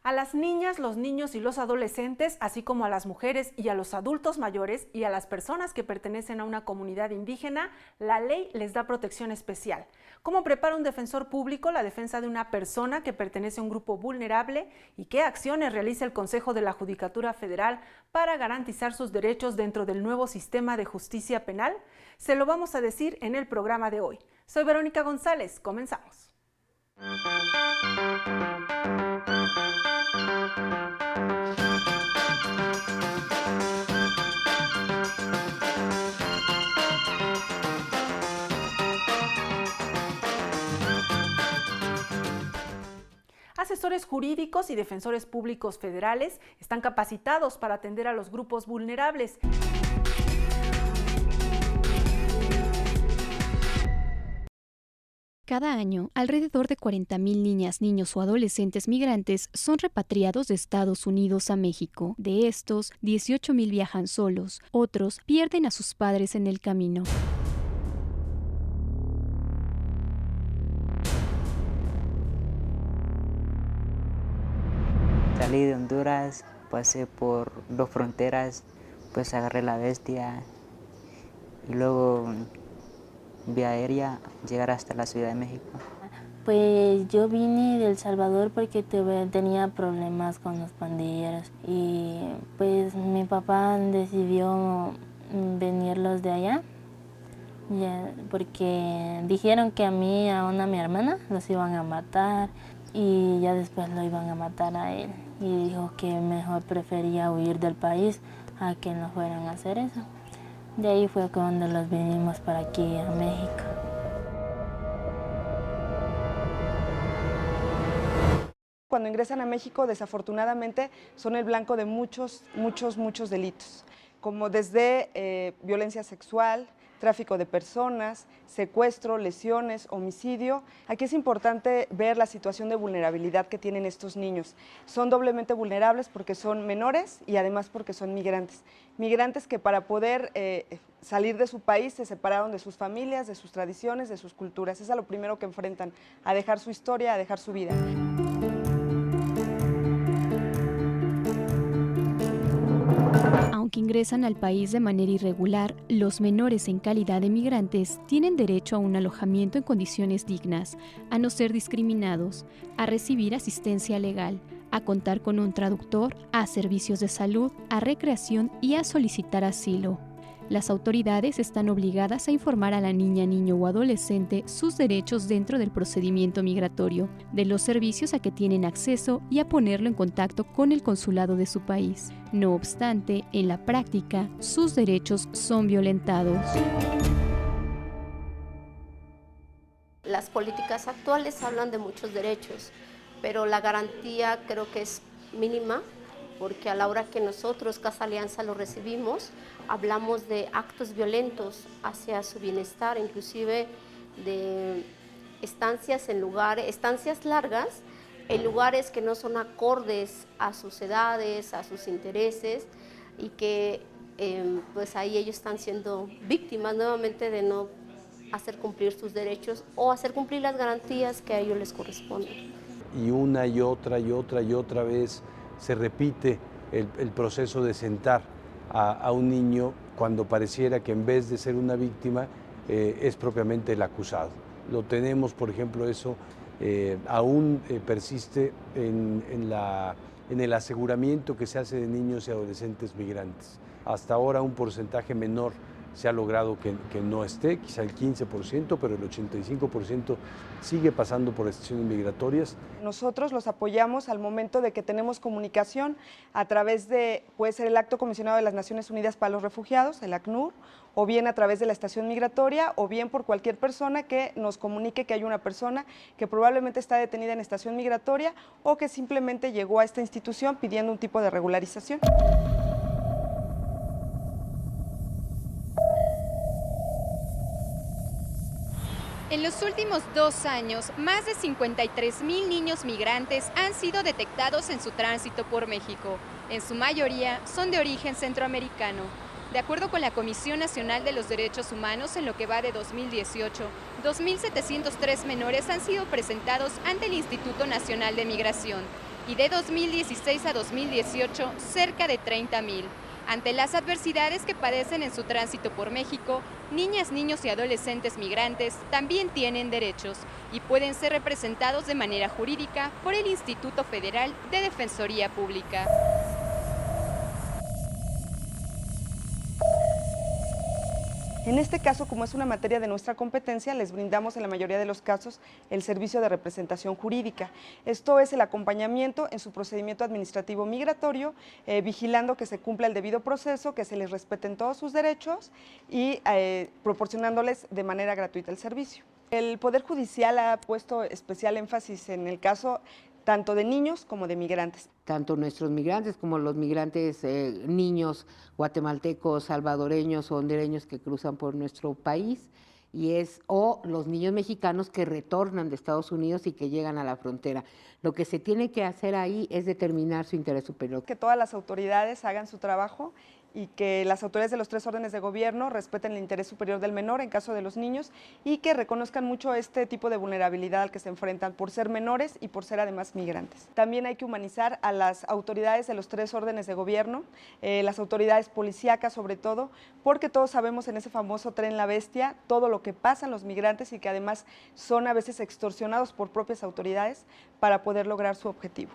A las niñas, los niños y los adolescentes, así como a las mujeres y a los adultos mayores y a las personas que pertenecen a una comunidad indígena, la ley les da protección especial. ¿Cómo prepara un defensor público la defensa de una persona que pertenece a un grupo vulnerable? ¿Y qué acciones realiza el Consejo de la Judicatura Federal para garantizar sus derechos dentro del nuevo sistema de justicia penal? Se lo vamos a decir en el programa de hoy. Soy Verónica González, comenzamos. Asesores jurídicos y defensores públicos federales están capacitados para atender a los grupos vulnerables. Cada año, alrededor de 40,000 niñas, niños o adolescentes migrantes son repatriados de Estados Unidos a México. De estos, 18,000 viajan solos, otros pierden a sus padres en el camino. Salí de Honduras, pasé por 2 fronteras, pues agarré la bestia y luego vía aérea llegar hasta la Ciudad de México. Pues yo vine de El Salvador porque tenía problemas con los pandilleros y pues mi papá decidió venirlos de allá porque dijeron que a mí, a mi hermana, los iban a matar y ya después lo iban a matar a él. Y dijo que mejor prefería huir del país a que nos fueran a hacer eso. De ahí fue cuando los vinimos para aquí a México. Cuando ingresan a México, desafortunadamente, son el blanco de muchos delitos, como desde violencia sexual, tráfico de personas, secuestro, lesiones, homicidio. Aquí es importante ver la situación de vulnerabilidad que tienen estos niños. Son doblemente vulnerables porque son menores y además porque son migrantes. Migrantes que para poder salir de su país se separaron de sus familias, de sus tradiciones, de sus culturas. Es a lo primero que enfrentan, a dejar su historia, a dejar su vida. Aunque ingresan al país de manera irregular, los menores en calidad de migrantes tienen derecho a un alojamiento en condiciones dignas, a no ser discriminados, a recibir asistencia legal, a contar con un traductor, a servicios de salud, a recreación y a solicitar asilo. Las autoridades están obligadas a informar a la niña, niño o adolescente sus derechos dentro del procedimiento migratorio, de los servicios a que tienen acceso y a ponerlo en contacto con el consulado de su país. No obstante, en la práctica, sus derechos son violentados. Las políticas actuales hablan de muchos derechos, pero la garantía creo que es mínima, porque a la hora que nosotros, Casa Alianza, lo recibimos, hablamos de actos violentos hacia su bienestar, inclusive de estancias largas, en lugares que no son acordes a sus edades, a sus intereses, y que pues ahí ellos están siendo víctimas nuevamente de no hacer cumplir sus derechos o hacer cumplir las garantías que a ellos les corresponden. Y una y otra vez se repite el proceso de sentar a un niño cuando pareciera que en vez de ser una víctima es propiamente el acusado. Lo tenemos, por ejemplo, eso aún persiste en el aseguramiento que se hace de niños y adolescentes migrantes. Hasta ahora un porcentaje menor se ha logrado que no esté, quizá el 15%, pero el 85% sigue pasando por estaciones migratorias. Nosotros los apoyamos al momento de que tenemos comunicación a través de, puede ser el Acto Comisionado de las Naciones Unidas para los Refugiados, el ACNUR, o bien a través de la estación migratoria, o bien por cualquier persona que nos comunique que hay una persona que probablemente está detenida en estación migratoria o que simplemente llegó a esta institución pidiendo un tipo de regularización. En los últimos 2 años, más de 53,000 niños migrantes han sido detectados en su tránsito por México. En su mayoría son de origen centroamericano. De acuerdo con la Comisión Nacional de los Derechos Humanos, en lo que va de 2018, 2,703 menores han sido presentados ante el Instituto Nacional de Migración. y de 2016 a 2018 cerca de 30,000. Ante las adversidades que padecen en su tránsito por México, niñas, niños y adolescentes migrantes también tienen derechos y pueden ser representados de manera jurídica por el Instituto Federal de Defensoría Pública. En este caso, como es una materia de nuestra competencia, les brindamos en la mayoría de los casos el servicio de representación jurídica. Esto es el acompañamiento en su procedimiento administrativo migratorio, vigilando que se cumpla el debido proceso, que se les respeten todos sus derechos y proporcionándoles de manera gratuita el servicio. El Poder Judicial ha puesto especial énfasis en el caso tanto de niños como de migrantes. Tanto nuestros migrantes como los migrantes niños guatemaltecos, salvadoreños o hondureños que cruzan por nuestro país o los niños mexicanos que retornan de Estados Unidos y que llegan a la frontera. Lo que se tiene que hacer ahí es determinar su interés superior. Que todas las autoridades hagan su trabajo y que las autoridades de los 3 órdenes de gobierno respeten el interés superior del menor en caso de los niños y que reconozcan mucho este tipo de vulnerabilidad al que se enfrentan por ser menores y por ser además migrantes. También hay que humanizar a las autoridades de los 3 órdenes de gobierno, las autoridades policíacas sobre todo, porque todos sabemos en ese famoso tren La Bestia todo lo que pasan los migrantes y que además son a veces extorsionados por propias autoridades para poder lograr su objetivo.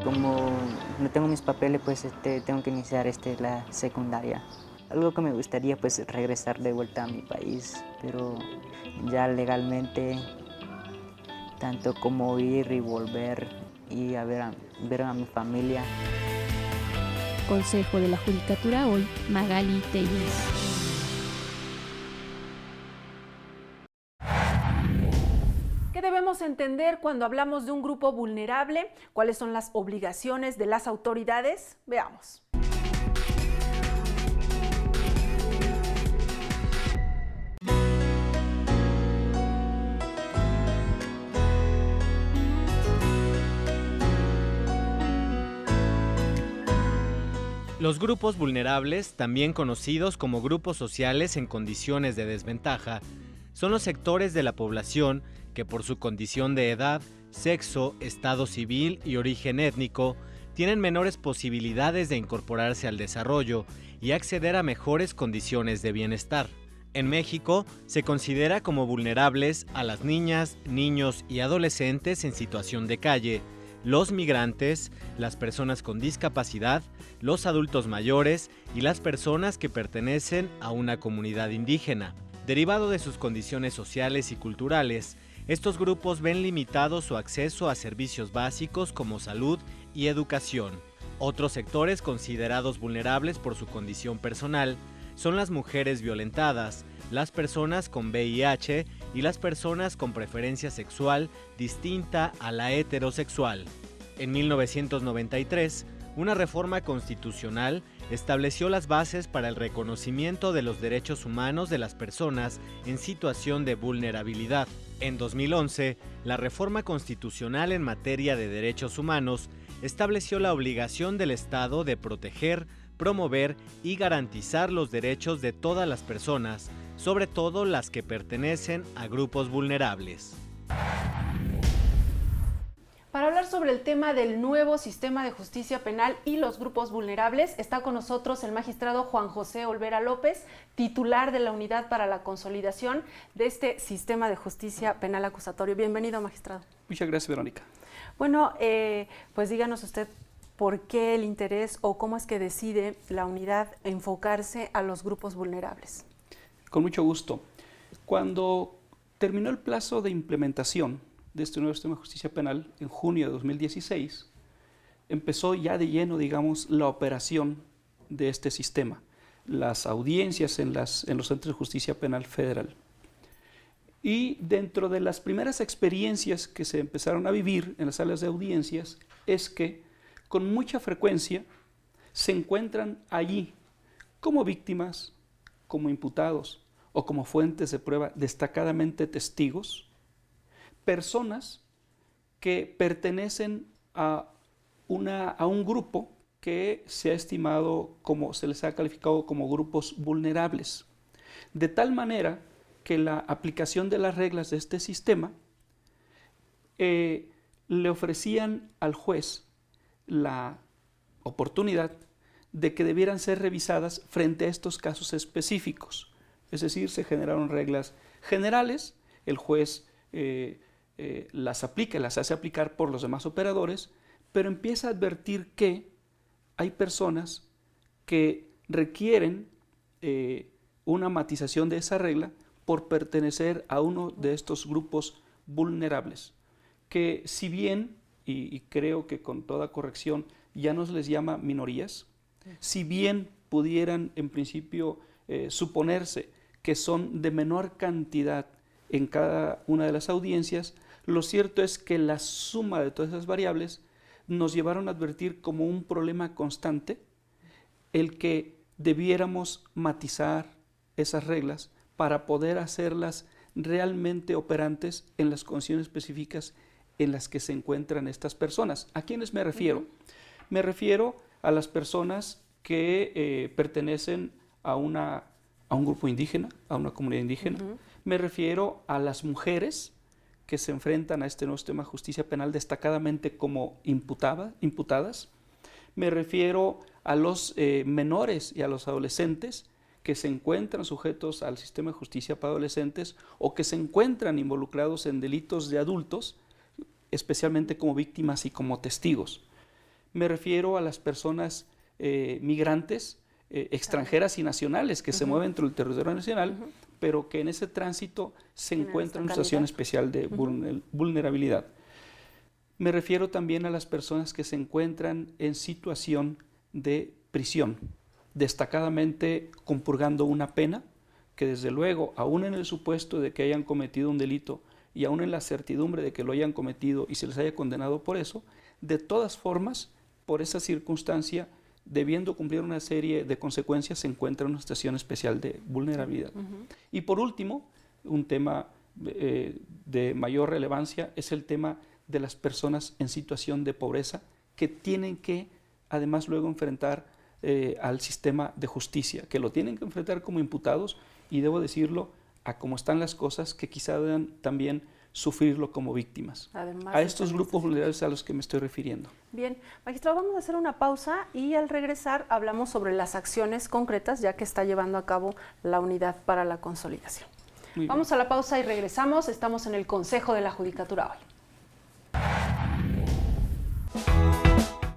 Como no tengo mis papeles, pues tengo que iniciar la secundaria. Algo que me gustaría, pues regresar de vuelta a mi país, pero ya legalmente, tanto como ir y volver y ver a mi familia. Consejo de la Judicatura hoy, Magali Telles. ¿Qué debemos entender cuando hablamos de un grupo vulnerable? ¿Cuáles son las obligaciones de las autoridades? Veamos. Los grupos vulnerables, también conocidos como grupos sociales en condiciones de desventaja, son los sectores de la población que por su condición de edad, sexo, estado civil y origen étnico, tienen menores posibilidades de incorporarse al desarrollo y acceder a mejores condiciones de bienestar. En México, se considera como vulnerables a las niñas, niños y adolescentes en situación de calle, los migrantes, las personas con discapacidad, los adultos mayores y las personas que pertenecen a una comunidad indígena. Derivado de sus condiciones sociales y culturales, estos grupos ven limitado su acceso a servicios básicos como salud y educación. Otros sectores considerados vulnerables por su condición personal son las mujeres violentadas, las personas con VIH y las personas con preferencia sexual distinta a la heterosexual. En 1993, una reforma constitucional estableció las bases para el reconocimiento de los derechos humanos de las personas en situación de vulnerabilidad. En 2011, la reforma constitucional en materia de derechos humanos estableció la obligación del Estado de proteger, promover y garantizar los derechos de todas las personas, sobre todo las que pertenecen a grupos vulnerables. Para hablar sobre el tema del nuevo sistema de justicia penal y los grupos vulnerables, está con nosotros el magistrado Juan José Olvera López, titular de la Unidad para la Consolidación de este sistema de justicia penal acusatorio. Bienvenido, magistrado. Muchas gracias, Verónica. Bueno, pues díganos usted por qué el interés o cómo es que decide la unidad enfocarse a los grupos vulnerables. Con mucho gusto. Cuando terminó el plazo de implementación de este nuevo sistema de justicia penal en junio de 2016, empezó ya de lleno, digamos, la operación de este sistema, las audiencias en los centros de justicia penal federal. Y dentro de las primeras experiencias que se empezaron a vivir en las salas de audiencias es que con mucha frecuencia se encuentran allí como víctimas, como imputados o como fuentes de prueba, destacadamente testigos, personas que pertenecen a un grupo que se ha estimado se les ha calificado como grupos vulnerables. De tal manera que la aplicación de las reglas de este sistema le ofrecían al juez la oportunidad de que debieran ser revisadas frente a estos casos específicos. Es decir, se generaron reglas generales, el juez las aplica, las hace aplicar por los demás operadores, pero empieza a advertir que hay personas que requieren una matización de esa regla por pertenecer a uno de estos grupos vulnerables, que si bien, y creo que con toda corrección, ya no se les llama minorías, si bien pudieran en principio suponerse que son de menor cantidad en cada una de las audiencias, lo cierto es que la suma de todas esas variables nos llevaron a advertir como un problema constante el que debiéramos matizar esas reglas para poder hacerlas realmente operantes en las condiciones específicas en las que se encuentran estas personas. ¿A quiénes me refiero? Me refiero a las personas que pertenecen a un grupo indígena, a una comunidad indígena. Me refiero a las mujeres que se enfrentan a este nuevo sistema de justicia penal destacadamente como imputadas. Me refiero a los menores y a los adolescentes que se encuentran sujetos al sistema de justicia para adolescentes o que se encuentran involucrados en delitos de adultos, especialmente como víctimas y como testigos. Me refiero a las personas migrantes, extranjeras y nacionales que se mueven dentro del territorio nacional, pero que en ese tránsito se encuentran en una situación especial de vulnerabilidad. Me refiero también a las personas que se encuentran en situación de prisión, destacadamente compurgando una pena que desde luego, aún en el supuesto de que hayan cometido un delito y aún en la certidumbre de que lo hayan cometido y se les haya condenado por eso, de todas formas, por esa circunstancia, debiendo cumplir una serie de consecuencias, se encuentra en una situación especial de vulnerabilidad. Y por último, un tema de mayor relevancia es el tema de las personas en situación de pobreza que tienen que además luego enfrentar al sistema de justicia, que lo tienen que enfrentar como imputados y debo decirlo, a cómo están las cosas, que quizá deban también sufrirlo como víctimas. Además, a estos grupos vulnerables a los que me estoy refiriendo. Bien, magistrado, vamos a hacer una pausa y al regresar hablamos sobre las acciones concretas ya que está llevando a cabo la Unidad para la Consolidación. Vamos a la pausa y regresamos. Estamos en el Consejo de la Judicatura hoy.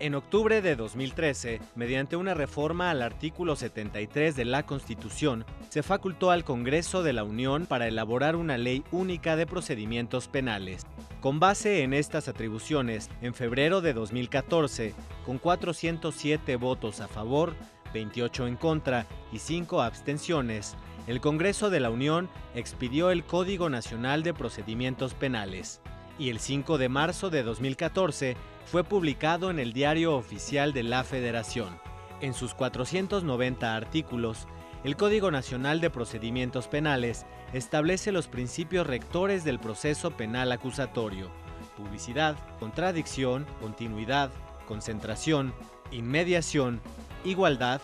En octubre de 2013, mediante una reforma al artículo 73 de la Constitución, se facultó al Congreso de la Unión para elaborar una ley única de procedimientos penales. Con base en estas atribuciones, en febrero de 2014, con 407 votos a favor, 28 en contra y 5 abstenciones, el Congreso de la Unión expidió el Código Nacional de Procedimientos Penales y el 5 de marzo de 2014 fue publicado en el Diario Oficial de la Federación. En sus 490 artículos, el Código Nacional de Procedimientos Penales establece los principios rectores del proceso penal acusatorio: publicidad, contradicción, continuidad, concentración, inmediación, igualdad,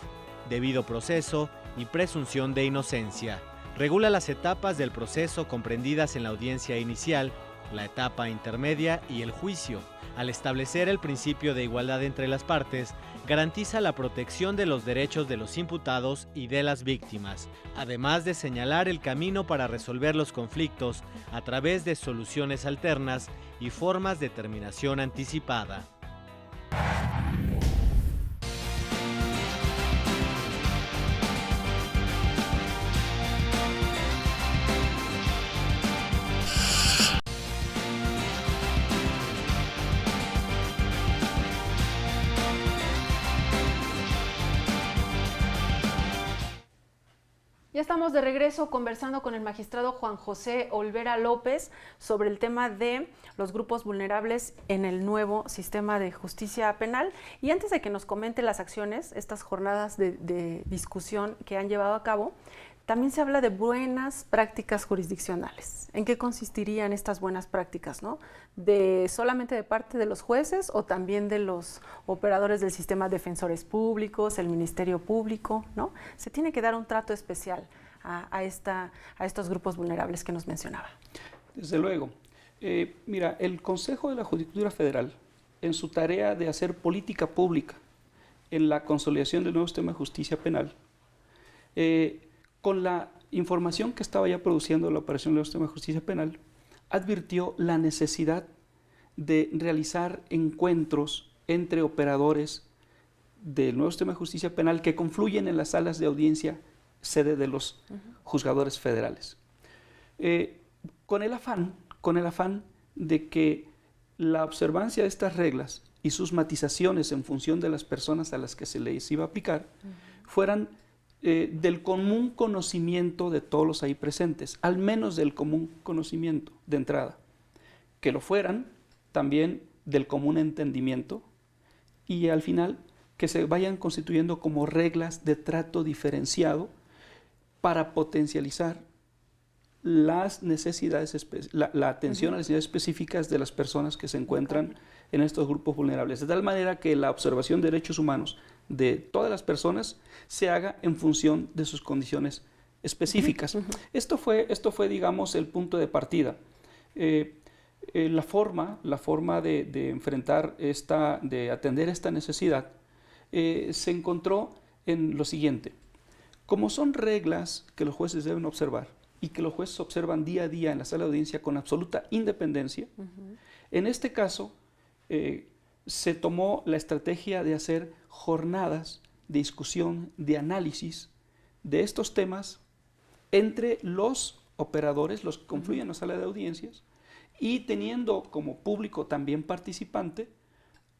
debido proceso y presunción de inocencia. Regula las etapas del proceso comprendidas en la audiencia inicial, la etapa intermedia y el juicio. Al establecer el principio de igualdad entre las partes, garantiza la protección de los derechos de los imputados y de las víctimas, además de señalar el camino para resolver los conflictos a través de soluciones alternas y formas de terminación anticipada. Ya estamos de regreso conversando con el magistrado Juan José Olvera López sobre el tema de los grupos vulnerables en el nuevo sistema de justicia penal. Y antes de que nos comente las acciones, estas jornadas de discusión que han llevado a cabo, también se habla de buenas prácticas jurisdiccionales. ¿En qué consistirían estas buenas prácticas, no? ¿Solamente de parte de los jueces o también de los operadores del sistema, defensores públicos, el Ministerio Público, ¿no? Se tiene que dar un trato especial a estos grupos vulnerables que nos mencionaba? Desde luego. Mira, el Consejo de la Judicatura Federal, en su tarea de hacer política pública en la consolidación del nuevo sistema de justicia penal, con la información que estaba ya produciendo la operación del nuevo sistema de justicia penal, advirtió la necesidad de realizar encuentros entre operadores del nuevo sistema de justicia penal que confluyen en las salas de audiencia sede de los juzgadores federales. Con el afán de que la observancia de estas reglas y sus matizaciones en función de las personas a las que se les iba a aplicar fueran del común conocimiento de todos los ahí presentes, al menos del común conocimiento de entrada, que lo fueran también del común entendimiento y al final que se vayan constituyendo como reglas de trato diferenciado para potencializar las necesidades, la atención a las necesidades específicas de las personas que se encuentran en estos grupos vulnerables, de tal manera que la observación de derechos humanos de todas las personas se haga en función de sus condiciones específicas. Esto fue, digamos, el punto de partida. La forma de enfrentar de atender esta necesidad se encontró en lo siguiente. Como son reglas que los jueces deben observar y que los jueces observan día a día en la sala de audiencia con absoluta independencia, en este caso se tomó la estrategia de hacer jornadas de discusión, de análisis de estos temas entre los operadores, los que confluyen en la sala de audiencias, y teniendo como público también participante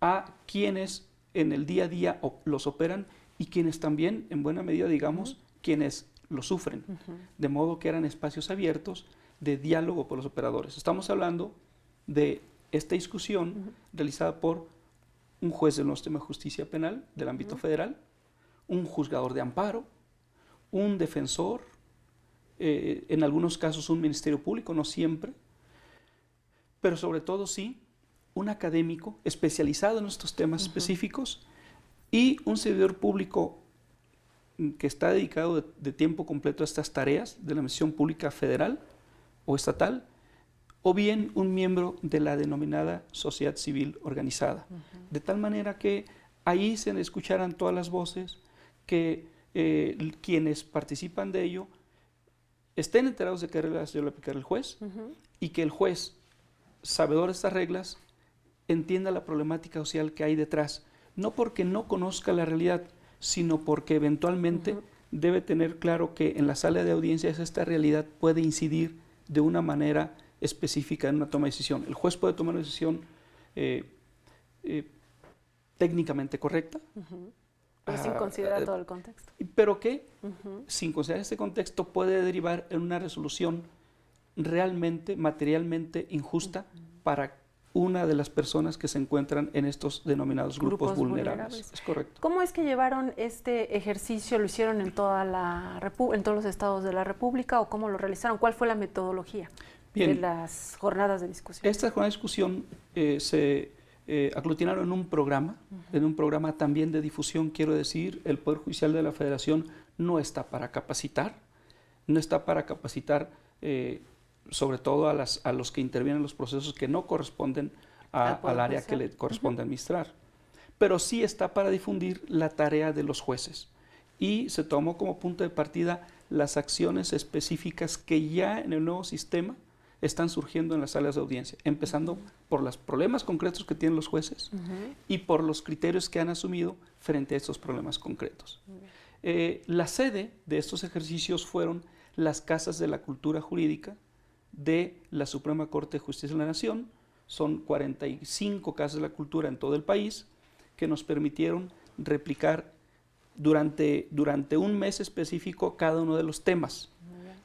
a quienes en el día a día los operan y quienes también, en buena medida, digamos, quienes lo sufren. De modo que eran espacios abiertos de diálogo por los operadores. Estamos hablando de esta discusión realizada por un juez del nuevo sistema de justicia penal del ámbito federal, un juzgador de amparo, un defensor, en algunos casos un ministerio público, no siempre, pero sobre todo sí, un académico especializado en estos temas específicos y un servidor público que está dedicado de tiempo completo a estas tareas de la Administración Pública Federal o estatal, o bien un miembro de la denominada sociedad civil organizada. De tal manera que ahí se escucharan todas las voces, que quienes participan de ello estén enterados de qué reglas debe aplicar el juez y que el juez, sabedor de estas reglas, entienda la problemática social que hay detrás, no porque no conozca la realidad, sino porque eventualmente debe tener claro que en la sala de audiencias esta realidad puede incidir de una manera específica en una toma de decisión. El juez puede tomar una decisión técnicamente correcta, pero sin considerar todo el contexto. Pero que, sin considerar este contexto, puede derivar en una resolución realmente, materialmente injusta para una de las personas que se encuentran en estos denominados grupos vulnerables. Es correcto. ¿Cómo es que llevaron este ejercicio? ¿Lo hicieron en todos los estados de la República o cómo lo realizaron? ¿Cuál fue la metodología de las jornadas de discusión? Estas jornadas de discusión se aglutinaron en un programa también de difusión. Quiero decir, el Poder Judicial de la Federación no está para capacitar, sobre todo a los que intervienen en los procesos que no corresponden al área que le corresponde administrar. Pero sí está para difundir la tarea de los jueces. Y se tomó como punto de partida las acciones específicas que ya en el nuevo sistema están surgiendo en las salas de audiencia, empezando por los problemas concretos que tienen los jueces y por los criterios que han asumido frente a estos problemas concretos. La sede de estos ejercicios fueron las Casas de la Cultura Jurídica de la Suprema Corte de Justicia de la Nación. Son 45 casas de la cultura en todo el país que nos permitieron replicar durante un mes específico cada uno de los temas,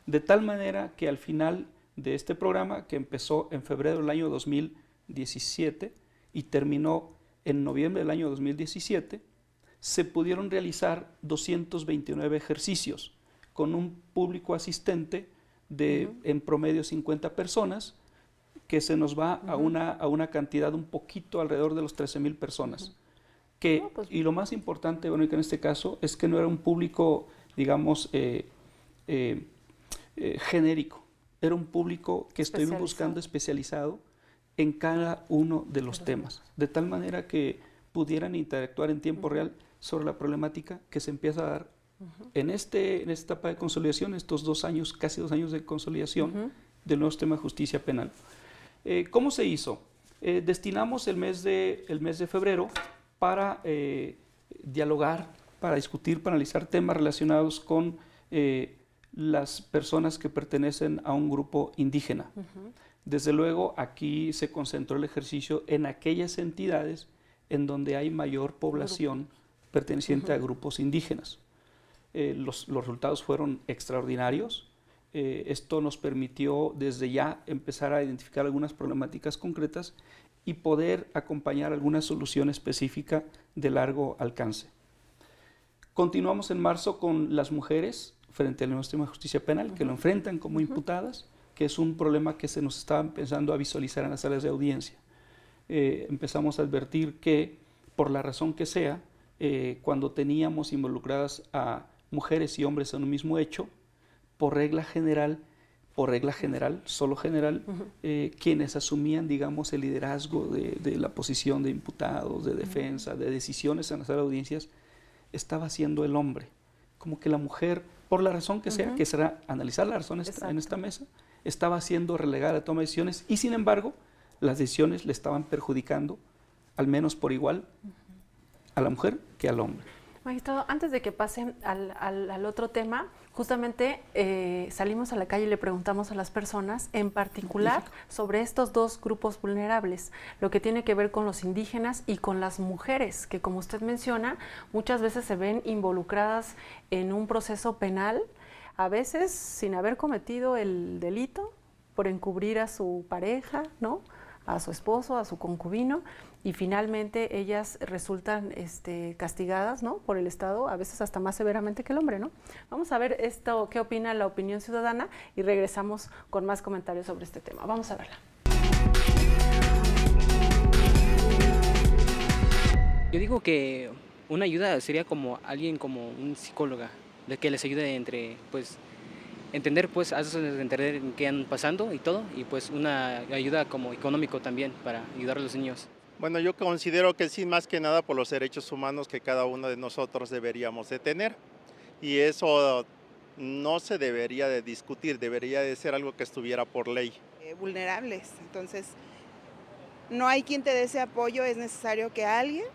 de tal manera que al final de este programa, que empezó en febrero del año 2017 y terminó en noviembre del año 2017, se pudieron realizar 229 ejercicios con un público asistente de en promedio 50 personas, que se nos va a una cantidad un poquito alrededor de los 13,000 personas. Y lo más importante, bueno, que en este caso es que no era un público, digamos, genérico, era un público que estuvimos buscando especializado en cada uno de los temas, de tal manera que pudieran interactuar en tiempo real sobre la problemática que se empieza a dar en esta etapa de consolidación, estos 2 años, casi 2 años de consolidación del nuevo sistema de justicia penal. ¿Cómo se hizo? Destinamos el mes de febrero para dialogar, para discutir, para analizar temas relacionados con las personas que pertenecen a un grupo indígena. Desde luego, aquí se concentró el ejercicio en aquellas entidades en donde hay mayor población perteneciente a grupos indígenas. Los resultados fueron extraordinarios. Esto nos permitió desde ya empezar a identificar algunas problemáticas concretas y poder acompañar alguna solución específica de largo alcance. Continuamos en marzo con las mujeres frente al nuevo sistema de justicia penal, que lo enfrentan como imputadas, que es un problema que se nos estaba empezando a visualizar en las salas de audiencia. Empezamos a advertir que, por la razón que sea, cuando teníamos involucradas a mujeres y hombres en un mismo hecho, por regla general, solo general, quienes asumían, digamos, el liderazgo de la posición de imputados, de defensa, de decisiones en las salas de audiencias, estaba siendo el hombre. Como que la mujer, por la razón que sea, que será analizar la razón en esta mesa, estaba siendo relegada a la toma de decisiones y, sin embargo, las decisiones le estaban perjudicando, al menos por igual, a la mujer que al hombre. Magistrado, antes de que pasen al otro tema, justamente salimos a la calle y le preguntamos a las personas, en particular, sobre estos 2 grupos vulnerables, lo que tiene que ver con los indígenas y con las mujeres, que como usted menciona, muchas veces se ven involucradas en un proceso penal, a veces sin haber cometido el delito, por encubrir a su pareja, ¿no?, a su esposo, a su concubino, y finalmente ellas resultan castigadas, ¿no?, por el Estado, a veces hasta más severamente que el hombre, ¿no? Vamos a ver esto, qué opina la opinión ciudadana, y regresamos con más comentarios sobre este tema. Vamos a verla. Yo digo que una ayuda sería como alguien, como un psicólogo, de que les ayude entender, pues, entender qué han pasando y todo, y pues una ayuda como económico también para ayudar a los niños. Bueno, yo considero que sí, más que nada por los derechos humanos que cada uno de nosotros deberíamos de tener, y eso no se debería de discutir, debería de ser algo que estuviera por ley. Vulnerables, entonces no hay quien te dé ese apoyo, es necesario que alguien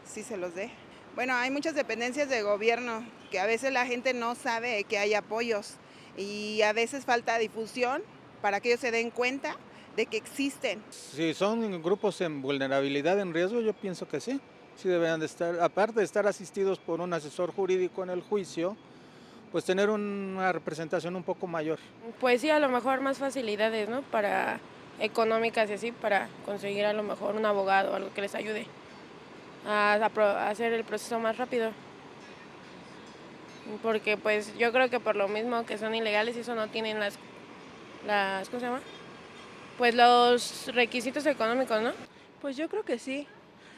sí se los dé. Bueno, hay muchas dependencias de gobierno que a veces la gente no sabe que hay apoyos y a veces falta difusión para que ellos se den cuenta de que existen. Si son grupos en vulnerabilidad, en riesgo, yo pienso que sí. Sí deberían de estar, aparte de estar asistidos por un asesor jurídico en el juicio, pues tener una representación un poco mayor. Pues sí, a lo mejor más facilidades, ¿no?, para económicas y así, para conseguir a lo mejor un abogado o algo que les ayude a hacer el proceso más rápido. Porque pues yo creo que por lo mismo que son ilegales y eso no tienen las ¿cómo se llama?, pues los requisitos económicos, ¿no? Pues yo creo que sí.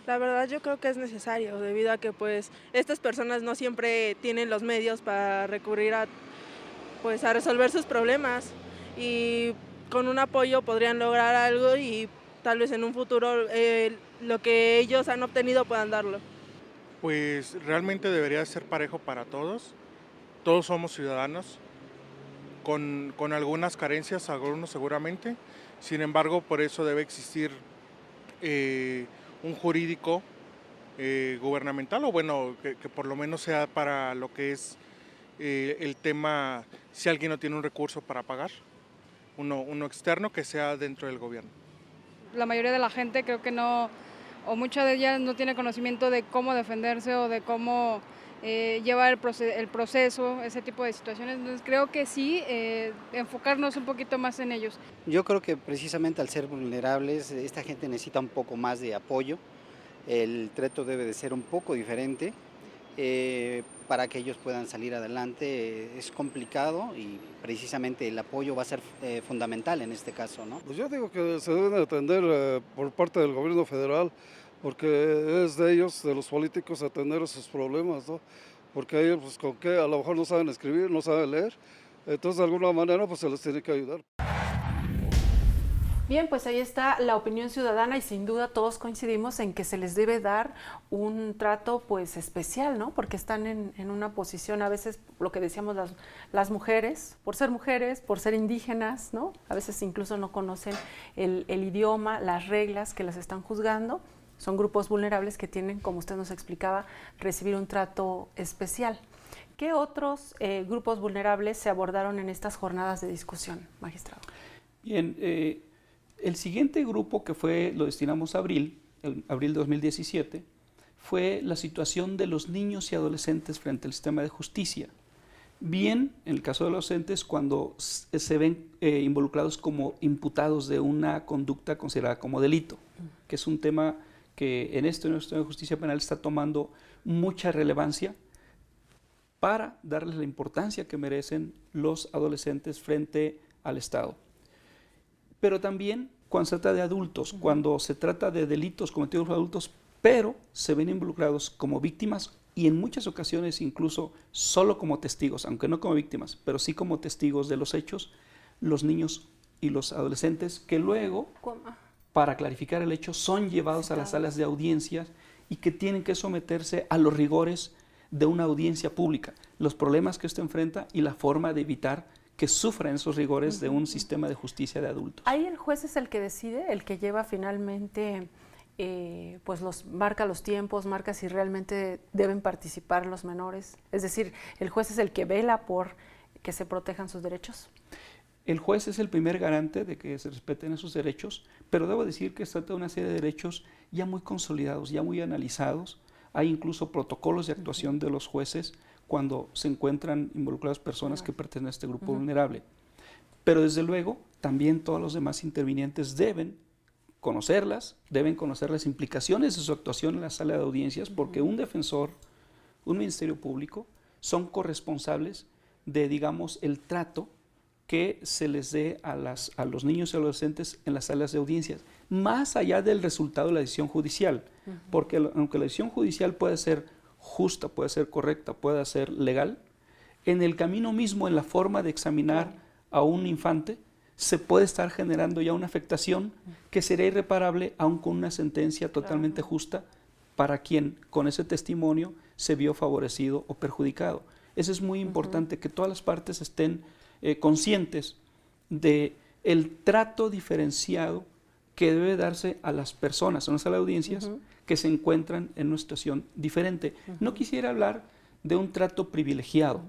La verdad yo creo que es necesario, debido a que pues estas personas no siempre tienen los medios para recurrir a resolver sus problemas, y con un apoyo podrían lograr algo y tal vez en un futuro lo que ellos han obtenido puedan darlo. Pues realmente debería ser parejo para todos. Todos somos ciudadanos, con algunas carencias, algunos seguramente. Sin embargo, por eso debe existir un jurídico gubernamental, o bueno, que por lo menos sea para lo que es el tema, si alguien no tiene un recurso para pagar, uno externo que sea dentro del gobierno. La mayoría de la gente creo que no, o mucha de ellas no tiene conocimiento de cómo defenderse o de cómo llevar el proceso, ese tipo de situaciones. Entonces creo que sí, enfocarnos un poquito más en ellos. Yo creo que precisamente al ser vulnerables, esta gente necesita un poco más de apoyo. El trato debe de ser un poco diferente para que ellos puedan salir adelante. Es complicado y precisamente el apoyo va a ser fundamental en este caso, ¿no? Pues yo digo que se deben atender por parte del gobierno federal, porque es de ellos, de los políticos, atender esos problemas, ¿no? Porque ellos, pues, con qué, a lo mejor no saben escribir, no saben leer, Entonces, de alguna manera, pues se les tiene que ayudar. Bien, pues ahí está la opinión ciudadana y sin duda todos coincidimos en que se les debe dar un trato pues especial, ¿no? Porque están en una posición, a veces lo que decíamos las mujeres, por ser indígenas, ¿no? A veces incluso no conocen el idioma, las reglas que las están juzgando. Son grupos vulnerables que tienen, como usted nos explicaba, recibir un trato especial. ¿Qué otros grupos vulnerables se abordaron en estas jornadas de discusión, magistrado? Bien, el siguiente grupo que lo destinamos a abril de 2017, fue la situación de los niños y adolescentes frente al sistema de justicia. Bien, en el caso de los adolescentes, cuando se ven involucrados como imputados de una conducta considerada como delito, que es un tema que en nuestro sistema de justicia penal está tomando mucha relevancia para darles la importancia que merecen los adolescentes frente al Estado. Pero también cuando se trata de adultos, cuando se trata de delitos cometidos por adultos, pero se ven involucrados como víctimas y en muchas ocasiones incluso solo como testigos, aunque no como víctimas, pero sí como testigos de los hechos, los niños y los adolescentes que luego, para clarificar el hecho, son llevados a las salas de audiencias y que tienen que someterse a los rigores de una audiencia pública, los problemas que esto enfrenta y la forma de evitar que sufran esos rigores de un sistema de justicia de adultos. Ahí el juez es el que decide, el que lleva finalmente, pues marca los tiempos, marca si realmente deben participar los menores. Es decir, el juez es el que vela por que se protejan sus derechos. El juez es el primer garante de que se respeten esos derechos, pero debo decir que se trata de una serie de derechos ya muy consolidados, ya muy analizados. Hay incluso protocolos de actuación de los jueces cuando se encuentran involucradas personas que pertenecen a este grupo vulnerable. Pero desde luego, también todos los demás intervinientes deben conocer las implicaciones de su actuación en la sala de audiencias, porque un defensor, un ministerio público, son corresponsables de, digamos, el trato que se les dé a los niños y adolescentes en las salas de audiencias, más allá del resultado de la decisión judicial, porque aunque la decisión judicial puede ser justa, puede ser correcta, puede ser legal, en el camino mismo, en la forma de examinar a un infante, se puede estar generando ya una afectación que sería irreparable aun con una sentencia totalmente justa para quien con ese testimonio se vio favorecido o perjudicado. Eso es muy importante, que todas las partes estén conscientes de el trato diferenciado que debe darse a las personas en una sala de audiencias que se encuentran en una situación diferente. No quisiera hablar de un trato privilegiado.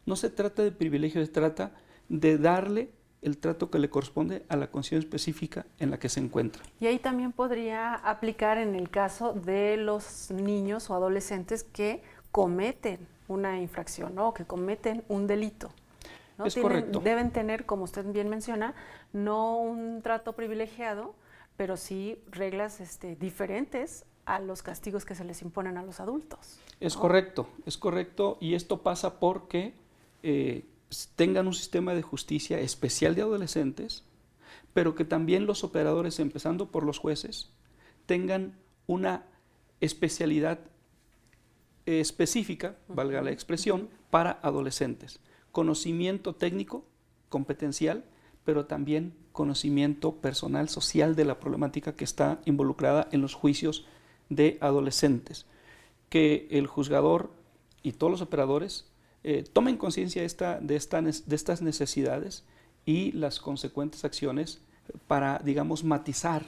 No se trata de privilegio, se trata de darle el trato que le corresponde a la condición específica en la que se encuentra. Y ahí también podría aplicar en el caso de los niños o adolescentes que cometen una infracción, ¿no? Que cometen un delito, ¿no? Es correcto. Deben tener, como usted bien menciona, no un trato privilegiado, pero sí reglas diferentes a los castigos que se les imponen a los adultos, ¿no? Es correcto, y esto pasa porque tengan un sistema de justicia especial de adolescentes, pero que también los operadores, empezando por los jueces, tengan una especialidad específica, valga la expresión, para adolescentes. Conocimiento técnico, competencial, pero también conocimiento personal, social de la problemática que está involucrada en los juicios de adolescentes. Que el juzgador y todos los operadores tomen conciencia de estas necesidades y las consecuentes acciones para, digamos, matizar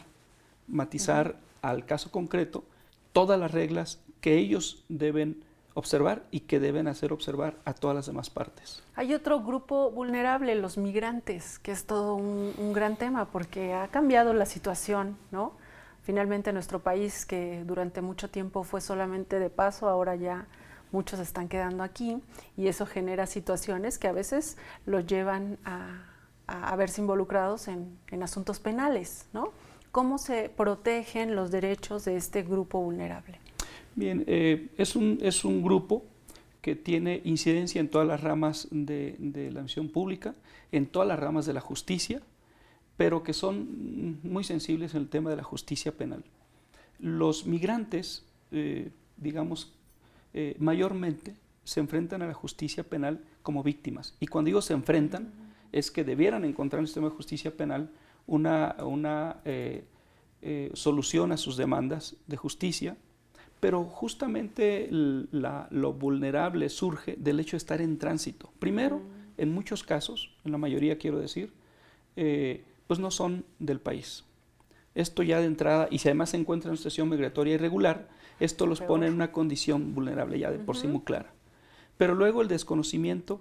al caso concreto todas las reglas que ellos deben observar y que deben hacer observar a todas las demás partes. Hay otro grupo vulnerable, los migrantes, que es todo un gran tema porque ha cambiado la situación, ¿no? Finalmente nuestro país, que durante mucho tiempo fue solamente de paso, ahora ya muchos están quedando aquí y eso genera situaciones que a veces los llevan a verse involucrados en asuntos penales, ¿no? ¿Cómo se protegen los derechos de este grupo vulnerable? Bien, es un grupo que tiene incidencia en todas las ramas de la administración pública, en todas las ramas de la justicia, pero que son muy sensibles en el tema de la justicia penal. Los migrantes, mayormente se enfrentan a la justicia penal como víctimas. Y cuando ellos se enfrentan, es que debieran encontrar en el sistema de justicia penal una solución a sus demandas de justicia, pero justamente lo vulnerable surge del hecho de estar en tránsito. Primero, en muchos casos, en la mayoría quiero decir, pues no son del país. Esto ya de entrada, y si además se encuentran en una situación migratoria irregular, esto los pone en una condición vulnerable ya de por sí muy clara. Pero luego el desconocimiento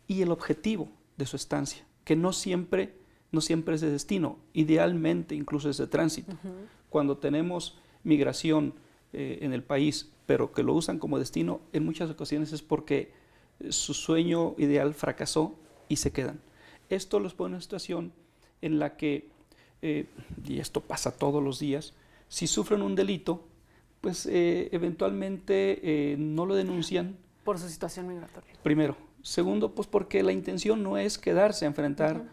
y el objetivo de su estancia, que no siempre es de destino, idealmente incluso es de tránsito. Cuando tenemos migración en el país, pero que lo usan como destino, en muchas ocasiones es porque su sueño ideal fracasó y se quedan. Esto los pone en una situación en la que, y esto pasa todos los días, si sufren un delito, pues eventualmente no lo denuncian. Por su situación migratoria. Primero. Segundo, pues porque la intención no es quedarse a enfrentar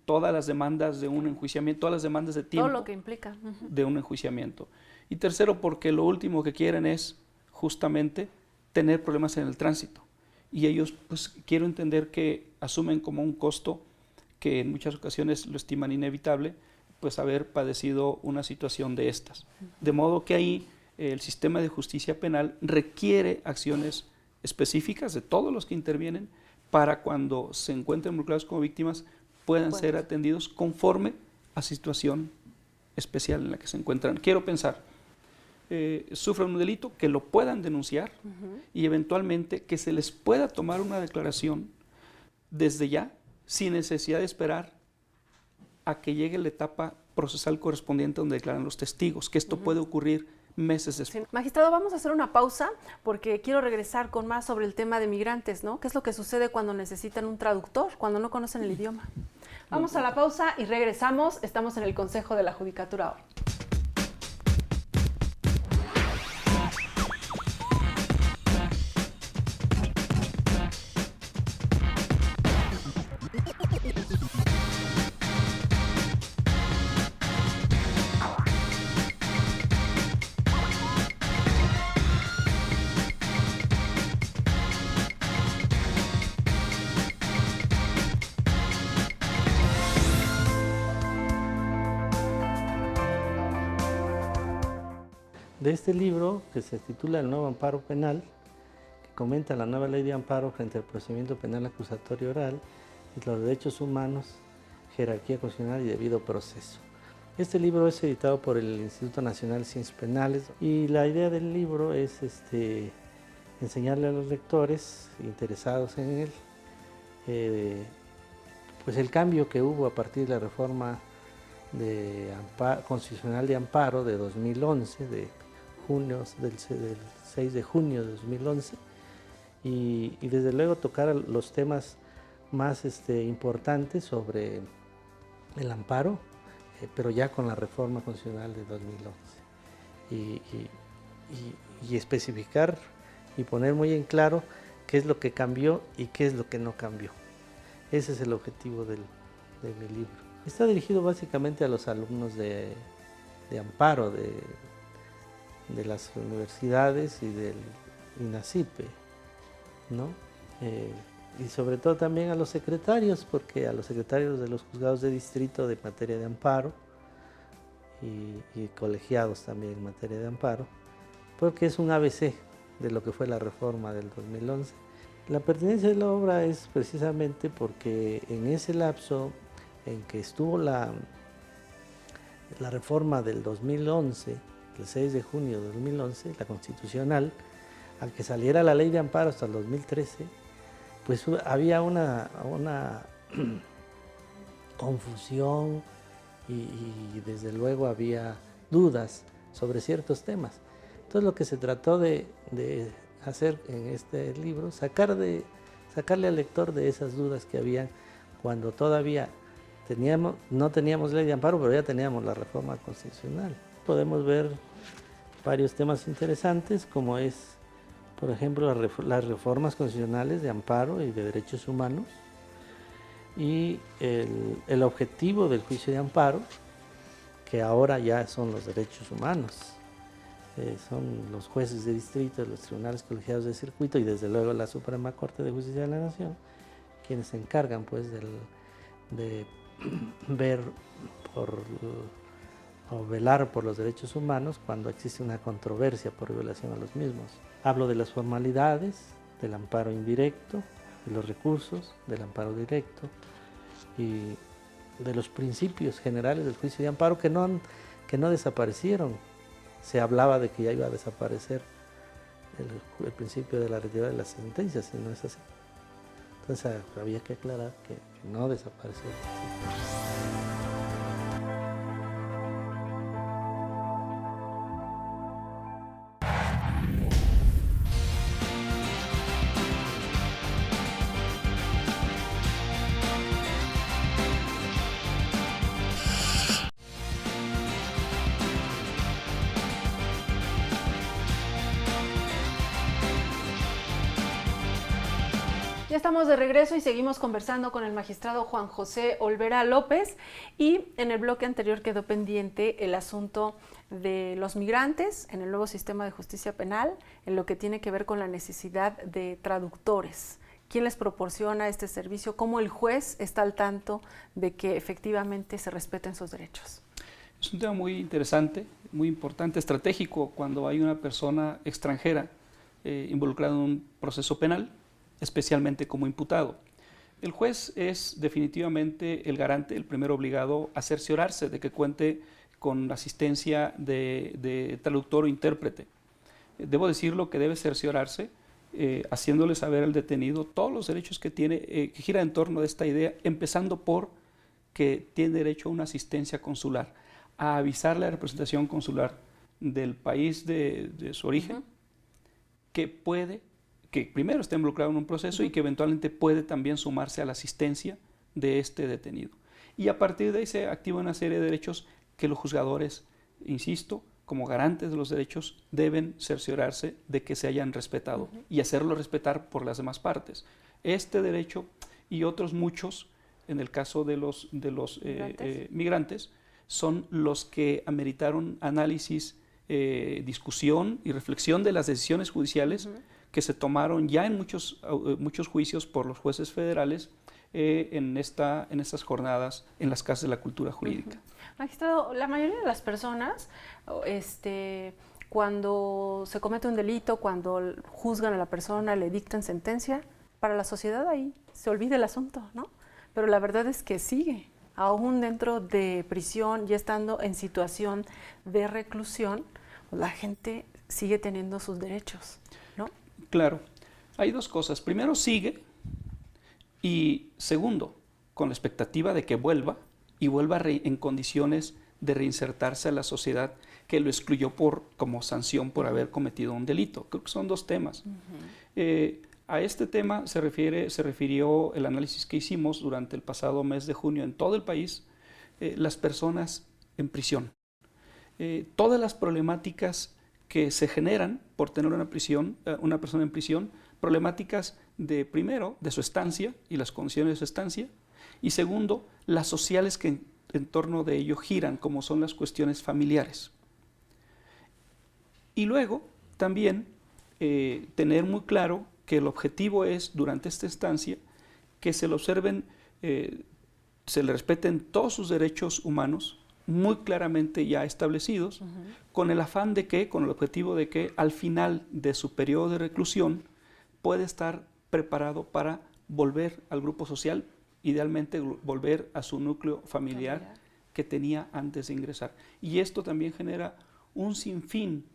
todas las demandas de un enjuiciamiento, todas las demandas de tiempo. Todo lo que implica. De un enjuiciamiento. Y tercero, porque lo último que quieren es justamente tener problemas en el tránsito. Y ellos, pues quiero entender que asumen como un costo que en muchas ocasiones lo estiman inevitable, pues haber padecido una situación de estas. De modo que ahí el sistema de justicia penal requiere acciones específicas de todos los que intervienen para cuando se encuentren involucrados como víctimas puedan ser atendidos conforme a situación especial en la que se encuentran. Quiero pensar, sufren un delito, que lo puedan denunciar y eventualmente que se les pueda tomar una declaración desde ya, sin necesidad de esperar a que llegue la etapa procesal correspondiente donde declaran los testigos, que esto puede ocurrir meses después. Sí. Magistrado, vamos a hacer una pausa porque quiero regresar con más sobre el tema de migrantes, ¿no? ¿Qué es lo que sucede cuando necesitan un traductor, cuando no conocen el idioma? Vamos a la pausa y regresamos. Estamos en el Consejo de la Judicatura hoy. De este libro, que se titula El nuevo amparo penal, que comenta la nueva ley de amparo frente al procedimiento penal acusatorio oral y los derechos humanos, jerarquía constitucional y debido proceso. Este libro es editado por el Instituto Nacional de Ciencias Penales y la idea del libro es enseñarle a los lectores interesados en él pues el cambio que hubo a partir de la reforma constitucional de amparo de 2011, del 6 de junio de 2011, y desde luego tocar los temas más importantes sobre el amparo, pero ya con la reforma constitucional de 2011, y especificar y poner muy en claro qué es lo que cambió y qué es lo que no cambió. Ese es el objetivo de mi libro. Está dirigido básicamente a los alumnos de amparo de las universidades y del INACIPE, ¿no? Y sobre todo también a los secretarios, porque a los secretarios de los juzgados de distrito de materia de amparo y colegiados también en materia de amparo, porque es un ABC de lo que fue la reforma del 2011. La pertinencia de la obra es precisamente porque en ese lapso en que estuvo la reforma del 2011, el 6 de junio de 2011, la constitucional, al que saliera la ley de amparo hasta el 2013, pues había una confusión y desde luego había dudas sobre ciertos temas. Entonces lo que se trató de hacer en este libro, sacarle al lector de esas dudas que había cuando todavía no teníamos ley de amparo, pero ya teníamos la reforma constitucional. Podemos ver varios temas interesantes, como es, por ejemplo, las reformas constitucionales de amparo y de derechos humanos, y el objetivo del juicio de amparo, que ahora ya son los derechos humanos. son los jueces de distrito, los tribunales colegiados de circuito y desde luego la Suprema Corte de Justicia de la Nación, quienes se encargan pues de ver o velar por los derechos humanos cuando existe una controversia por violación a los mismos. Hablo de las formalidades, del amparo indirecto, de los recursos, del amparo directo y de los principios generales del juicio de amparo que no desaparecieron. Se hablaba de que ya iba a desaparecer el principio de la retirada de las sentencias, y no es así. Entonces había que aclarar que no desapareció el principio. Ya estamos de regreso y seguimos conversando con el magistrado Juan José Olvera López, y en el bloque anterior quedó pendiente el asunto de los migrantes en el nuevo sistema de justicia penal, en lo que tiene que ver con la necesidad de traductores. ¿Quién les proporciona este servicio? ¿Cómo el juez está al tanto de que efectivamente se respeten sus derechos? Es un tema muy interesante, muy importante, estratégico cuando hay una persona extranjera involucrada en un proceso penal, especialmente como imputado. El juez es definitivamente el garante, el primero obligado a cerciorarse de que cuente con asistencia de traductor o intérprete. Debo decirlo que debe cerciorarse haciéndole saber al detenido todos los derechos que tiene, que gira en torno de esta idea, empezando por que tiene derecho a una asistencia consular, a avisarle a la representación consular del país de su origen, que primero está involucrado en un proceso y que eventualmente puede también sumarse a la asistencia de este detenido. Y a partir de ahí se activa una serie de derechos que los juzgadores, insisto, como garantes de los derechos, deben cerciorarse de que se hayan respetado y hacerlo respetar por las demás partes. Este derecho y otros muchos, en el caso de los migrantes, son los que ameritaron análisis, discusión y reflexión de las decisiones judiciales que se tomaron ya en muchos juicios por los jueces federales en estas jornadas en las casas de la cultura jurídica. Magistrado, la mayoría de las personas, cuando se comete un delito, cuando juzgan a la persona, le dictan sentencia, para la sociedad ahí se olvida el asunto, ¿no? Pero la verdad es que sigue, aún dentro de prisión, ya estando en situación de reclusión, la gente sigue teniendo sus derechos, ¿no? Claro, hay dos cosas. Primero, sigue, y segundo, con la expectativa de que vuelva en condiciones de reinsertarse a la sociedad que lo excluyó como sanción por haber cometido un delito. Creo que son dos temas. A este tema se refirió el análisis que hicimos durante el pasado mes de junio en todo el país, las personas en prisión. Todas las problemáticas que se generan por tener una persona en prisión, problemáticas primero, de su estancia y las condiciones de su estancia, y segundo, las sociales que en torno de ello giran, como son las cuestiones familiares. Y luego, también, tener muy claro que el objetivo es, durante esta estancia, que se le observen, se le respeten todos sus derechos humanos, muy claramente ya establecidos, con el afán de que, con el objetivo de que al final de su periodo de reclusión puede estar preparado para volver al grupo social, idealmente volver a su núcleo familiar que tenía antes de ingresar. Y esto también genera un sinfín